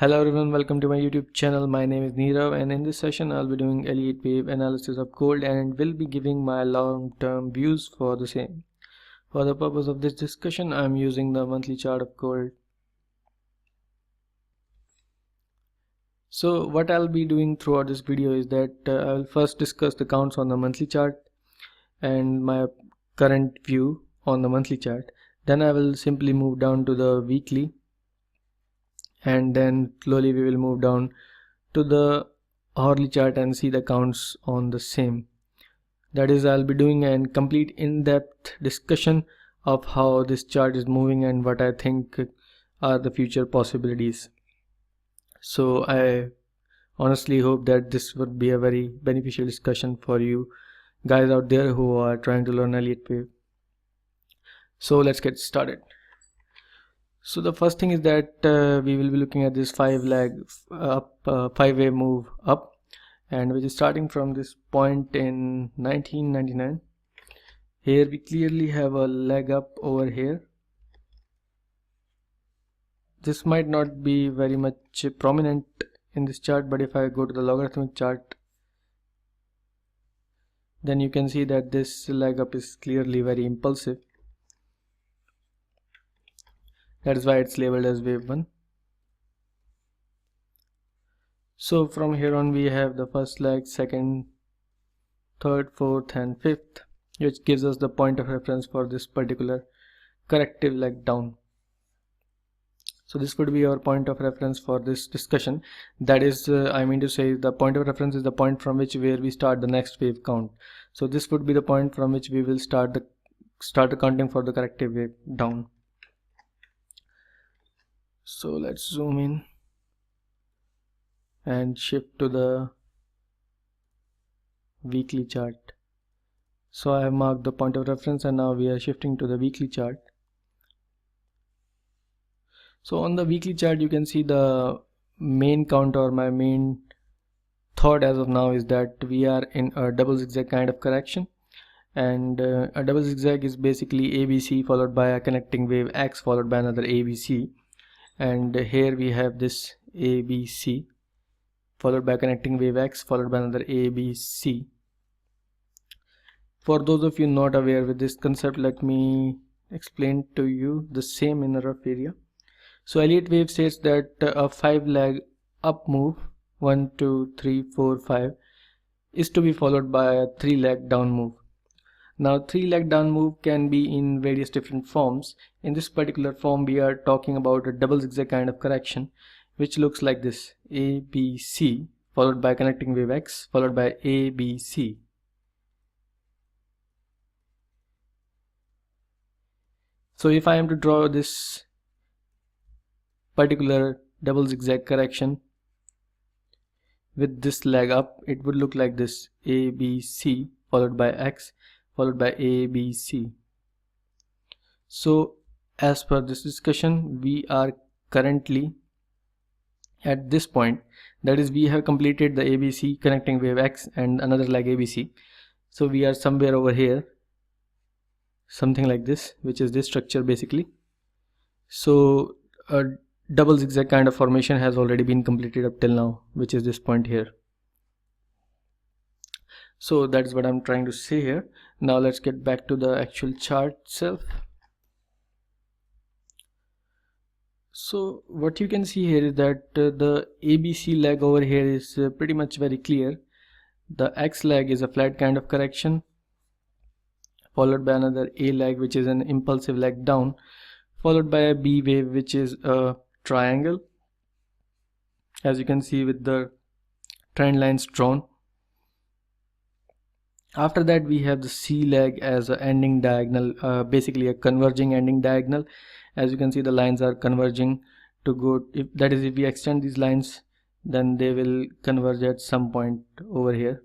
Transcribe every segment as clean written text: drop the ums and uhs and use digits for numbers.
Hello everyone, welcome to my YouTube channel. My name is Neerav, and in this session I'll be doing Elliott Wave analysis of gold and will be giving my long-term views for the same. For the purpose of this discussion, I'm using the monthly chart of gold. So what I'll be doing throughout this video is that I will first discuss the counts on the monthly chart and my current view on the monthly chart. Then I will simply move down to the weekly, and then slowly we will move down to the hourly chart and see the counts on the same. That is, I'll be doing a complete in-depth discussion of how this chart is moving and what I think are the future possibilities. So I honestly hope that this would be a very beneficial discussion for you guys out there who are trying to learn Elliott Wave. So let's get started. So the first thing is that we will be looking at this 5-wave move up, and which is starting from this point in 1999. Here we clearly have a leg up over here. This might not be very much prominent in this chart, but if I go to the logarithmic chart, then you can see that this leg up is clearly very impulsive. That is why it's labeled as wave 1. So from here on we have the first leg, second, third, fourth and fifth, which gives us the point of reference for this particular corrective leg down. So this would be our point of reference for this discussion. That is, I mean to say, the point of reference is the point from which where we start the next wave count. So this would be the point from which we will start the counting for the corrective wave down. So let's zoom in and shift to the weekly chart. So I have marked the point of reference, and now we are shifting to the weekly chart. So on the weekly chart you can see the main count, or my main thought as of now is that we are in a double zigzag kind of correction, and a double zigzag is basically ABC followed by a connecting wave X followed by another ABC, and here we have this ABC followed by connecting wave X followed by another ABC. For those of you not aware with this concept, let me explain to you the same in a rough area. So Elliott Wave states that a 5-leg up move, 1, 2, 3, 4, 5, is to be followed by a 3-leg down move. Now 3-leg down move can be in various different forms. In this particular form we are talking about a double zigzag kind of correction, which looks like this: ABC followed by connecting wave X followed by ABC. So if I am to draw this particular double zigzag correction with this leg up, it would look like this: ABC followed by X followed by ABC. So as per this discussion, we are currently at this point, that is, we have completed the ABC connecting wave X and another leg ABC. So we are somewhere over here, something like this, which is this structure basically. So a double zigzag kind of formation has already been completed up till now, which is this point here. So that is what I'm trying to say here. Now let's get back to the actual chart itself. So what you can see here is that the ABC leg over here is pretty much very clear. The X leg is a flat kind of correction followed by another A leg, which is an impulsive leg down, followed by a B wave, which is a triangle, as you can see with the trend lines drawn. After that we have the C leg as an ending diagonal, basically a converging ending diagonal. As you can see, the lines are converging to go, if we extend these lines, then they will converge at some point over here.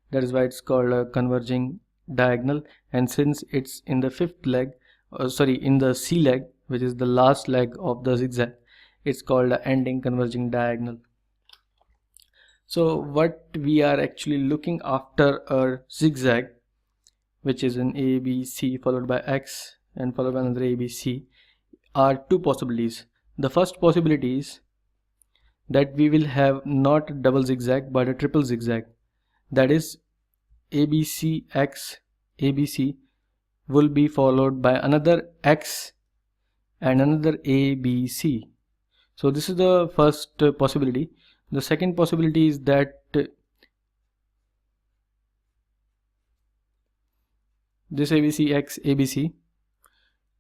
That is why it's called a converging diagonal. And since it's in the in the C leg, which is the last leg of the zigzag, it's called an ending converging diagonal. So what we are actually looking after a zigzag, which is an ABC followed by X and followed by another ABC, are two possibilities. The first possibility is that we will have not a double zigzag but a triple zigzag. That is, ABCX ABC will be followed by another X and another ABC. So this is the first possibility. The second possibility is that this ABCX ABC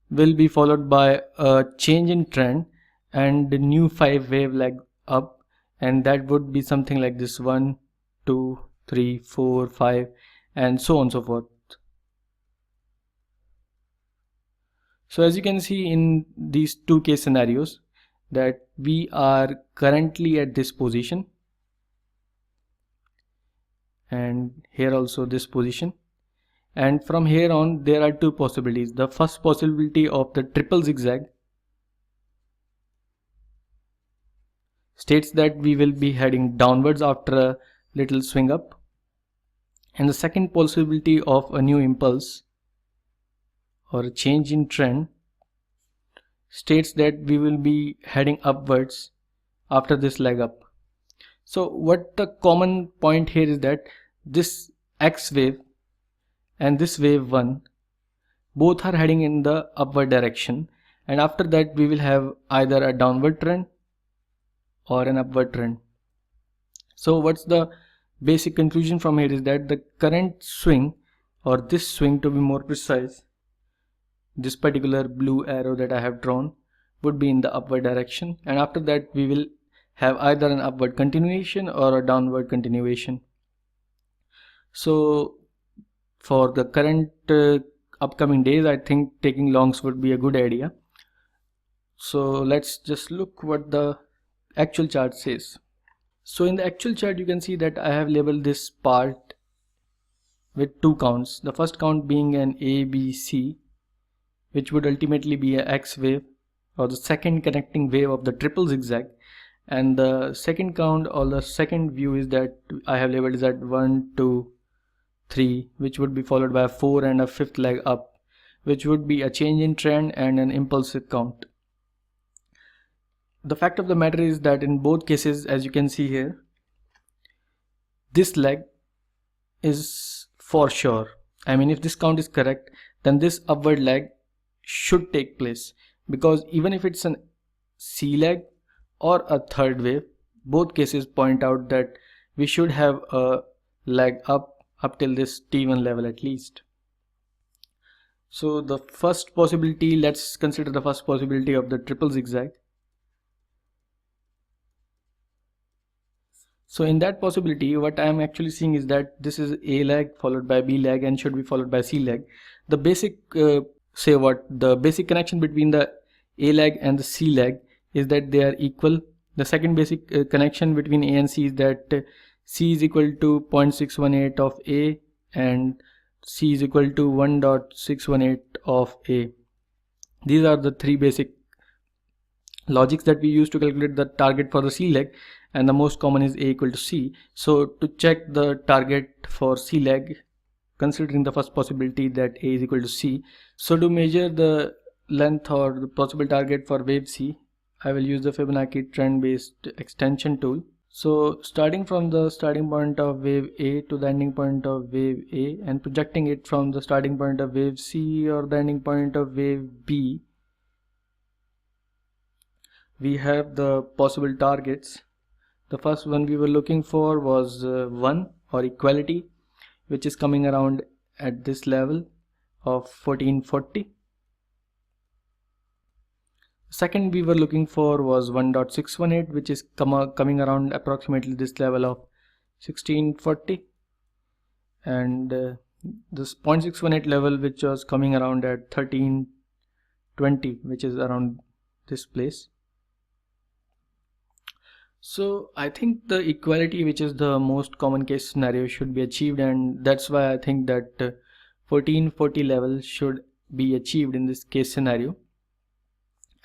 will be followed by a change in trend and the new 5 wave leg up, and that would be something like this: 1 2 3 4 5 and so on and so forth. So as you can see in these two case scenarios, that we are currently at this position and here also this position, and from here on there are two possibilities. The first possibility of the triple zigzag states that we will be heading downwards after a little swing up, and the second possibility of a new impulse or a change in trend states that we will be heading upwards after this leg up. So what the common point here is that this X wave and this wave 1 both are heading in the upward direction, and after that we will have either a downward trend or an upward trend. So what's the basic conclusion from here is that the current swing, or this swing to be more precise, this particular blue arrow that I have drawn, would be in the upward direction, and after that we will have either an upward continuation or a downward continuation. So for the current upcoming days, I think taking longs would be a good idea. So let's just look what the actual chart says. So in the actual chart you can see that I have labeled this part with two counts. The first count being an ABC, which would ultimately be a X wave, or the second connecting wave of the triple zigzag, and the second count or the second view is that I have labeled is at 1 2 3, which would be followed by a 4 and a fifth leg up, which would be a change in trend and an impulsive count. The fact of the matter is that in both cases, as you can see here, this leg is for sure. I mean, if this count is correct, then this upward leg should take place, because even if it's an C leg or a third wave, both cases point out that we should have a leg up till this T1 level at least. So the first possibility, let's consider the first possibility of the triple zigzag. So in that possibility, what I am actually seeing is that this is A leg followed by B leg and should be followed by C leg. The basic the basic connection between the A leg and the C leg is that they are equal. The second basic connection between A and C is that C is equal to 0.618 of A and C is equal to 1.618 of A. These are the three basic logics that we use to calculate the target for the C leg, and the most common is A equal to C. So to check the target for C leg, considering the first possibility that A is equal to C, so to measure the length or the possible target for wave C, I will use the Fibonacci trend based extension tool. So starting from the starting point of wave A to the ending point of wave A and projecting it from the starting point of wave C or the ending point of wave B, we have the possible targets. The first one we were looking for was 1 or equality, which is coming around at this level of 1440. Second we were looking for was 1.618, which is coming around approximately this level of 1640, and this 0.618 level, which was coming around at 1320, which is around this place. So I think the equality, which is the most common case scenario, should be achieved, and that's why I think that 1440 level should be achieved in this case scenario,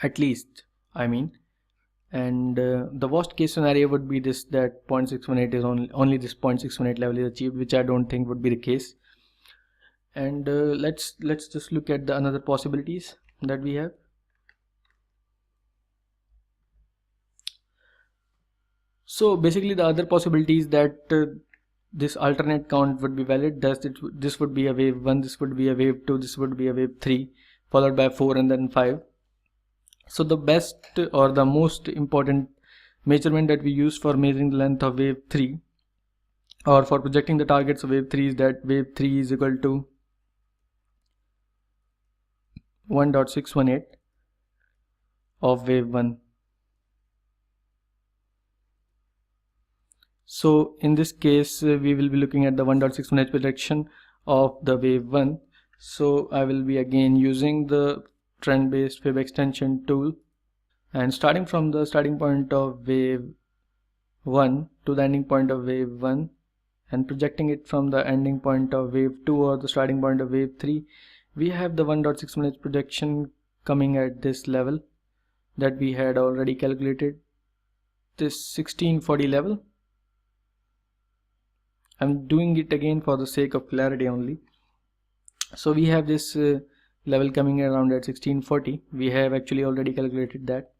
at least, I mean. And the worst case scenario would be this, that 0.618 is only this 0.618 level is achieved, which I don't think would be the case. And let's just look at the another possibilities that we have. So basically the other possibility is that this alternate count would be valid. This would be a wave 1, this would be a wave 2, this would be a wave 3, followed by 4 and then 5. So the best or the most important measurement that we use for measuring the length of wave 3 or for projecting the targets of wave 3 is that wave 3 is equal to 1.618 of wave 1. So in this case we will be looking at the 1.61H projection of the wave 1. So I will be again using the trend based wave extension tool, and starting from the starting point of wave 1 to the ending point of wave 1 and projecting it from the ending point of wave 2 or the starting point of wave 3, we have the 1.61H projection coming at this level that we had already calculated, this 1640 level. I'm doing it again for the sake of clarity only. So we have this level coming around at 1640. We have actually already calculated that,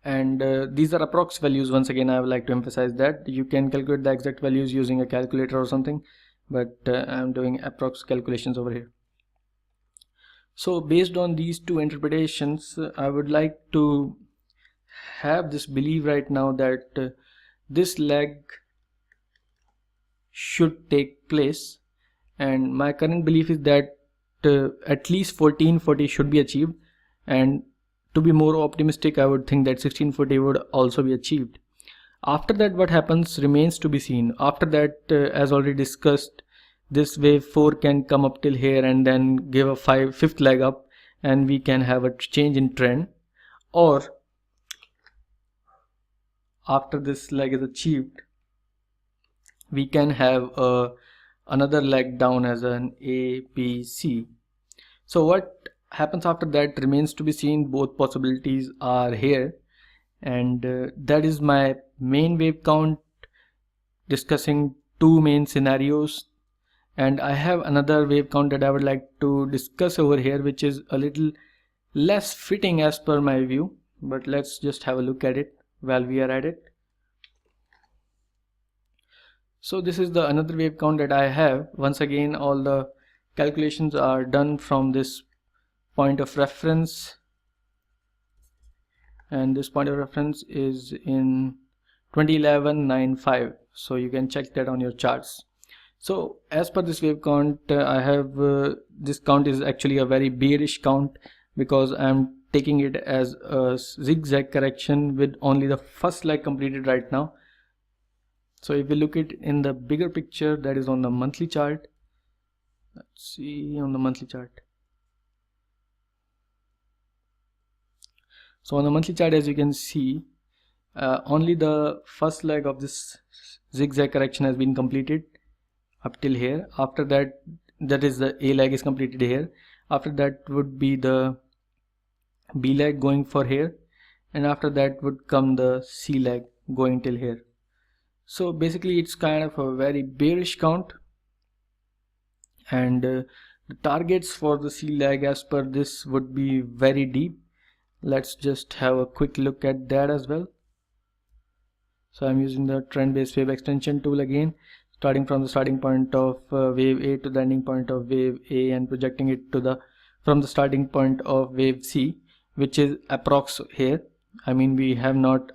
and these are approx values. Once again, I would like to emphasize that you can calculate the exact values using a calculator or something, but I'm doing approx calculations over here. So based on these two interpretations, I would like to have this belief right now that this leg should take place, and my current belief is that at least 1440 should be achieved, and to be more optimistic I would think that 1640 would also be achieved. After that what happens remains to be seen. After that, as already discussed, this wave 4 can come up till here and then give a fifth leg up, and we can have a change in trend, or after this leg is achieved we can have another leg down as an A, B, C. So what happens after that remains to be seen. Both possibilities are here, and that is my main wave count discussing two main scenarios. And I have another wave count that I would like to discuss over here, which is a little less fitting as per my view, but let's just have a look at it while we are at it. So this is the another wave count that I have. Once again, all the calculations are done from this point of reference, and this point of reference is in 2011-95, so you can check that on your charts. So as per this wave count, I have this count is actually a very bearish count, because I am taking it as a zigzag correction with only the first leg completed right now. So if we look at it in the bigger picture, that is on the monthly chart. Let's see on the monthly chart. So on the monthly chart, as you can see, only the first leg of this zigzag correction has been completed up till here. After that, that is the A leg is completed here. After that would be the B leg going for here, and after that would come the C leg going till here. So basically it's kind of a very bearish count, and the targets for the C leg as per this would be very deep. Let's just have a quick look at that as well. So I'm using the trend based wave extension tool again, starting from the starting point of wave A to the ending point of wave A, and projecting it to from the starting point of wave C, which is approx here. I mean, we have not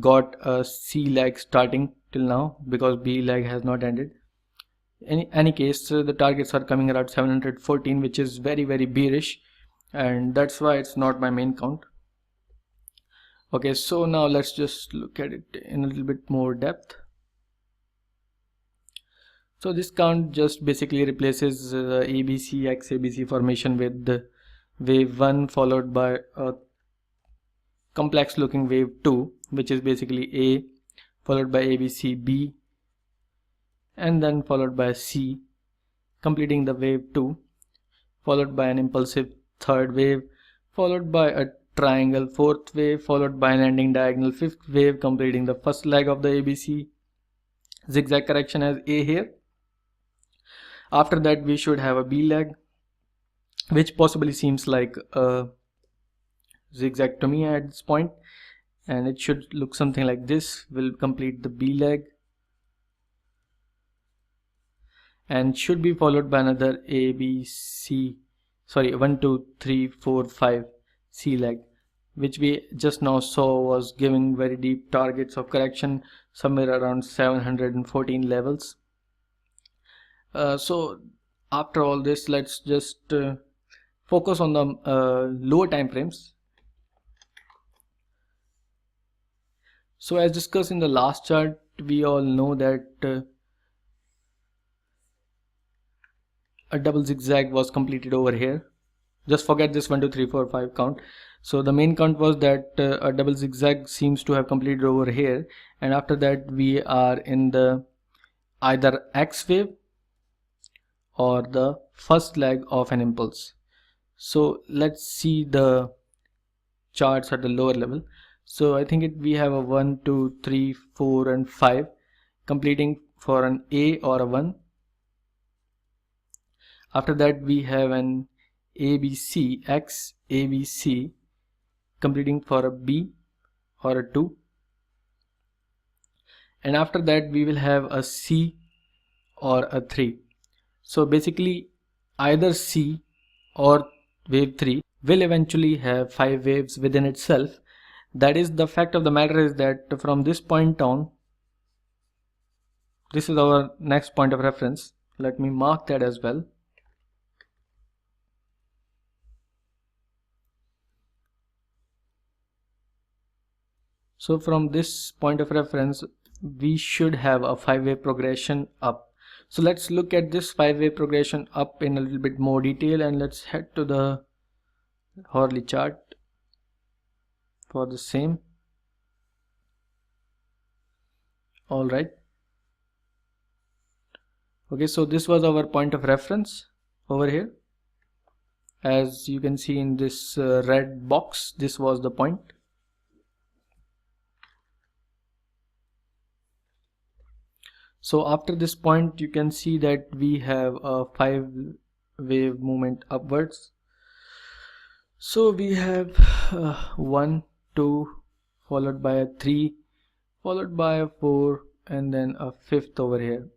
got a C leg starting till now because B leg has not ended. In any case, the targets are coming around 714, which is very bearish, and that's why it's not my main count. Okay, so now let's just look at it in a little bit more depth. So this count just basically replaces ABC XABC formation with the wave 1 followed by a complex looking wave 2, which is basically A followed by ABC B and then followed by C, completing the wave 2, followed by an impulsive third wave, followed by a triangle fourth wave, followed by an ending diagonal fifth wave, completing the first leg of the ABC zigzag correction as A here. After that we should have a B leg, which possibly seems like a zigzag to me at this point, and it should look something like this. We'll complete the B leg and should be followed by another A, B, C, sorry, 1, 2, 3, 4, 5 C leg, which we just now saw was giving very deep targets of correction, somewhere around 714 levels. So after all this, let's just focus on the lower time frames. So as discussed in the last chart, we all know that a double zigzag was completed over here. Just forget this 1, 2, 3, 4, 5 count. So the main count was that a double zigzag seems to have completed over here, and after that we are in the either X wave or the first leg of an impulse. So let's see the charts at the lower level. So I think we have a 1, 2, 3, 4 and 5 completing for an A or a 1. After that we have an ABC, X, ABC completing for a B or a 2, and after that we will have a C or a 3. So basically either C or wave 3 will eventually have 5 waves within itself. That is, the fact of the matter is that from this point on, this is our next point of reference. Let me mark that as well. So from this point of reference we should have a 5-way progression up. So let's look at this 5-way progression up in a little bit more detail, and let's head to the hourly chart for the same. Alright, okay, so this was our point of reference over here. As you can see in this red box, this was the point. So after this point you can see that we have a 5-wave movement upwards. So we have 1, 2 followed by a 3 followed by a 4 and then a 5th over here,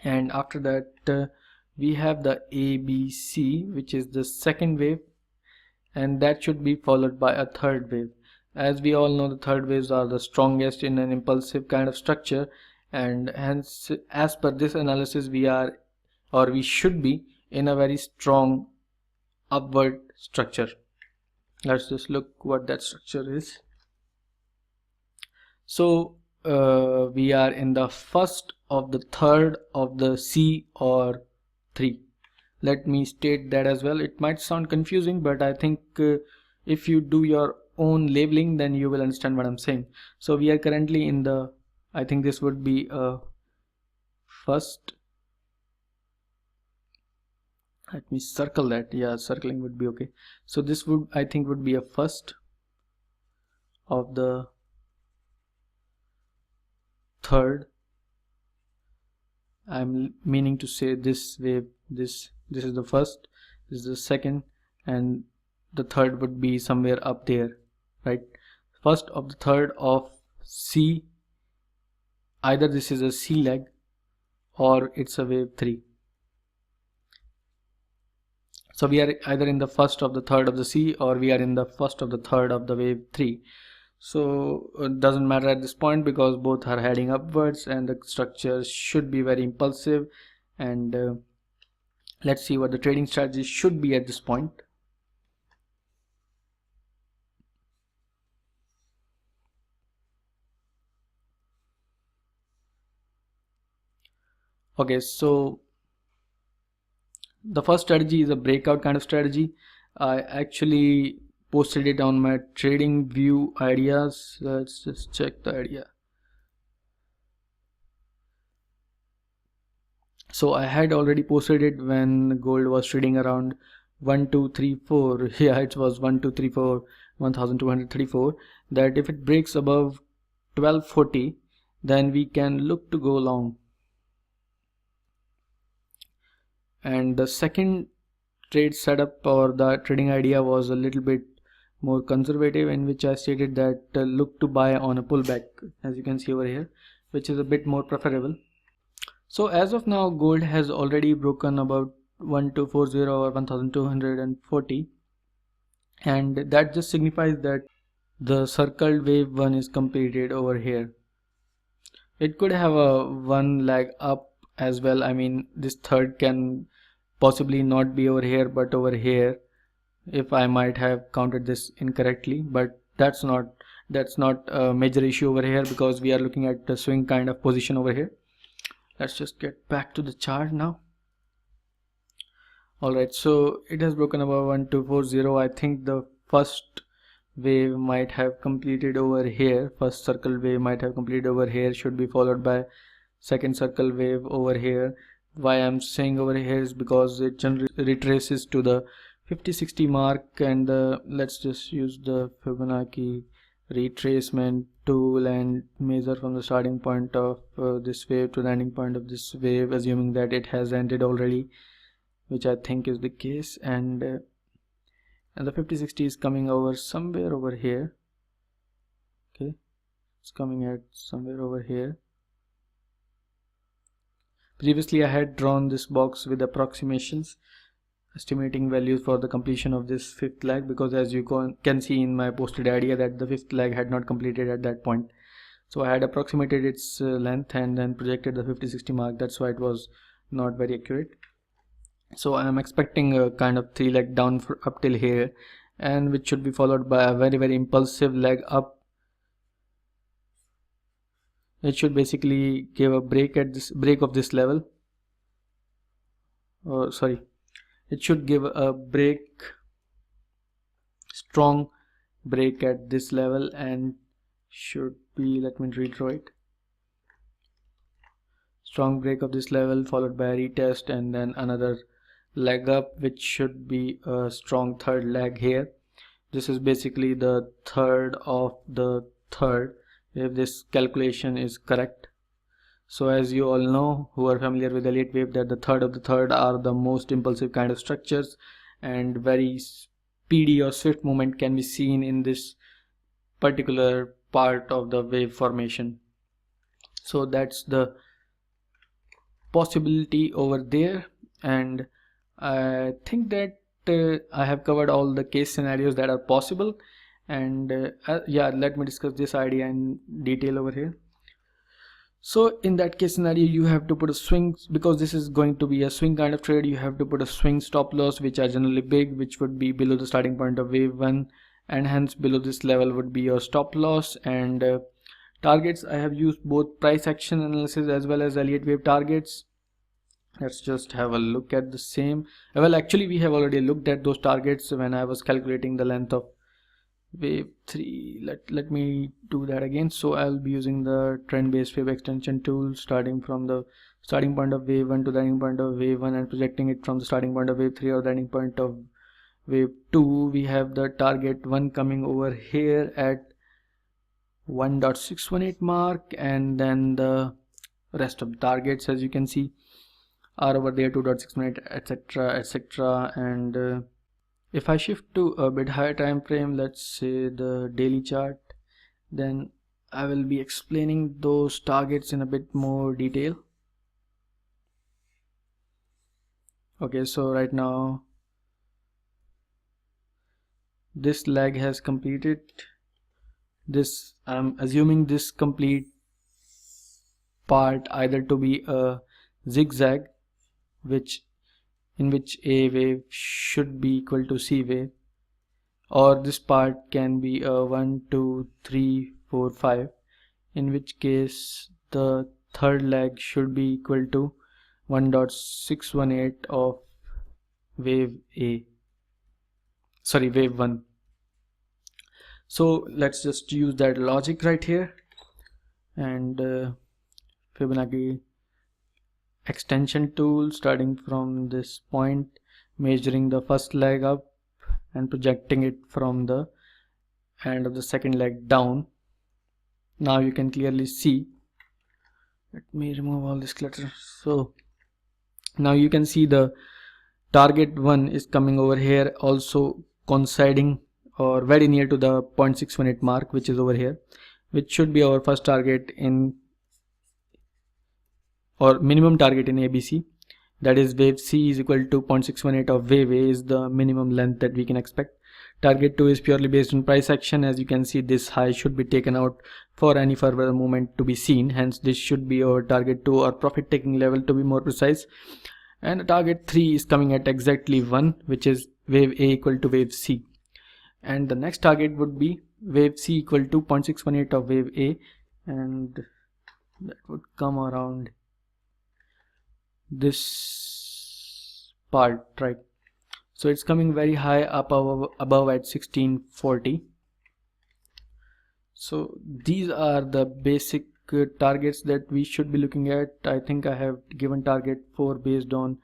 and after that we have the ABC, which is the second wave, and that should be followed by a third wave. As we all know, the third waves are the strongest in an impulsive kind of structure, and hence as per this analysis we are, or we should be, in a very strong upward structure. Let's just look what that structure is. So we are in the first of the third of the C or 3. Let me state that as well. It might sound confusing, but I think if you do your own labeling then you will understand what I'm saying. So we are currently in the, I think this would be a first. Let me circle that. Yeah, circling would be okay. So this would, I think, would be a first of the third. I'm meaning to say this wave, this is the first, this is the second, and the third would be somewhere up there, right? First of the third of C. Either this is a C leg or it's a wave 3. So we are either in the first of the third of the C or we are in the first of the third of the wave 3. So it doesn't matter at this point because both are heading upwards and the structure should be very impulsive, and let's see what the trading strategy should be at this point. Okay, so the first strategy is a breakout kind of strategy. I actually posted it on my trading view ideas. Let's just check the idea. So I had already posted it when gold was trading around 1234. Yeah, it was 1234, 1234, that if it breaks above 1240 then we can look to go long. And the second trade setup or the trading idea was a little bit more conservative, in which I stated that look to buy on a pullback, as you can see over here, which is a bit more preferable. So as of now, gold has already broken about 1240 or 1240, and that just signifies that the circled wave 1 is completed over here. It could have a one leg up as well. I mean, this third can possibly not be over here but over here, if I might have counted this incorrectly, but that's not a major issue over here, because we are looking at the swing kind of position over here. Let's just get back to the chart now. Alright, so it has broken above 1240. I think the first wave might have completed over here. First circle wave might have completed over here, should be followed by second circle wave over here. Why I'm saying over here is because it generally retraces to the 50-60 mark, and let's just use the Fibonacci retracement tool and measure from the starting point of this wave to the ending point of this wave, assuming that it has ended already, which I think is the case, and the 50-60 is coming over somewhere over here. Okay, it's coming at somewhere over here. Previously I had drawn this box with approximations, estimating values for the completion of this fifth leg, because as you can see in my posted idea that the fifth leg had not completed at that point. So I had approximated its length and then projected the 50-60 mark. That's why it was not very accurate. So I am expecting a kind of 3 leg down up till here, and which should be followed by a very impulsive leg up. It should basically give a break at this of this level. It should give a strong break at this level, and should be, let me redraw it, strong break of this level followed by a retest and then another leg up, which should be a strong third leg here. This is basically the third of the third, if this calculation is correct. So as you all know who are familiar with Elliott wave, that the third of the third are the most impulsive kind of structures, and very speedy or swift movement can be seen in this particular part of the wave formation. So that's the possibility over there, and I think that I have covered all the case scenarios that are possible, and yeah, let me discuss this idea in detail over here. So in that case scenario, you have to put a swing, because this is going to be a swing kind of trade. You have to put a swing stop loss, which are generally big, which would be below the starting point of wave 1, and hence below this level would be your stop loss. And targets, I have used both price action analysis as well as Elliott wave targets. Let's just have a look at the same. Well, actually we have already looked at those targets when I was calculating the length of wave 3. Let me do that again. So I'll be using the trend based wave extension tool, starting from the starting point of wave 1 to the ending point of wave 1, and projecting it from the starting point of wave 3 or the ending point of wave 2. We have the target 1 coming over here at 1.618 mark, and then the rest of the targets, as you can see, are over there, 2.618, etc, etc. And if I shift to a bit higher time frame, let's say the daily chart, then I will be explaining those targets in a bit more detail. Okay, so right now this leg has completed. This, I'm assuming this complete part either to be a zigzag, in which A wave should be equal to C wave, or this part can be a 1, 2, 3, 4, 5, in which case the third leg should be equal to 1.618 of wave A, sorry, wave 1. So let's just use that logic right here, and Fibonacci extension tool, starting from this point, measuring the first leg up and projecting it from the end of the second leg down. Now you can clearly see, let me remove all this clutter. So now you can see the target 1 is coming over here, also coinciding or very near to the 0.618 mark, which is over here, which should be our first target in, or minimum target in ABC. That is, wave C is equal to 0.618 of wave A is the minimum length that we can expect. Target 2 is purely based on price action. As you can see, this high should be taken out for any further movement to be seen. Hence, this should be our target 2 or profit taking level, to be more precise. And target 3 is coming at exactly 1, which is wave A equal to wave C. And the next target would be wave C equal to 0.618 of wave A, and that would come around this part, right? So it's coming very high up above at 1640. So these are the basic targets that we should be looking at. I think I have given target 4 based on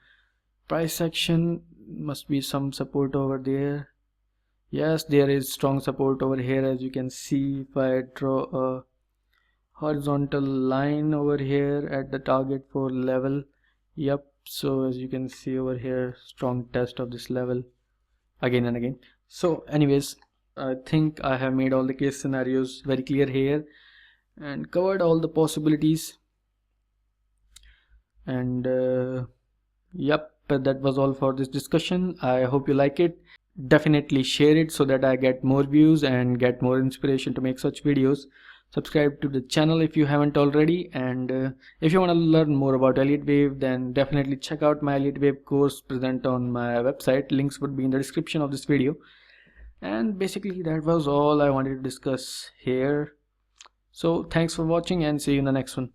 price action. Must be some support over there. Yes, there is strong support over here. As you can see, if I draw a horizontal line over here at the target 4 level, yep, so as you can see over here, strong test of this level again and again. So anyways, I think I have made all the case scenarios very clear here and covered all the possibilities, and yep, that was all for this discussion. I hope you like it. Definitely share it so that I get more views and get more inspiration to make such videos. Subscribe to the channel if you haven't already, and if you want to learn more about Elliott Wave, then definitely check out my Elliott Wave course present on my website. Links would be in the description of this video. And basically that was all I wanted to discuss here. So thanks for watching and see you in the next one.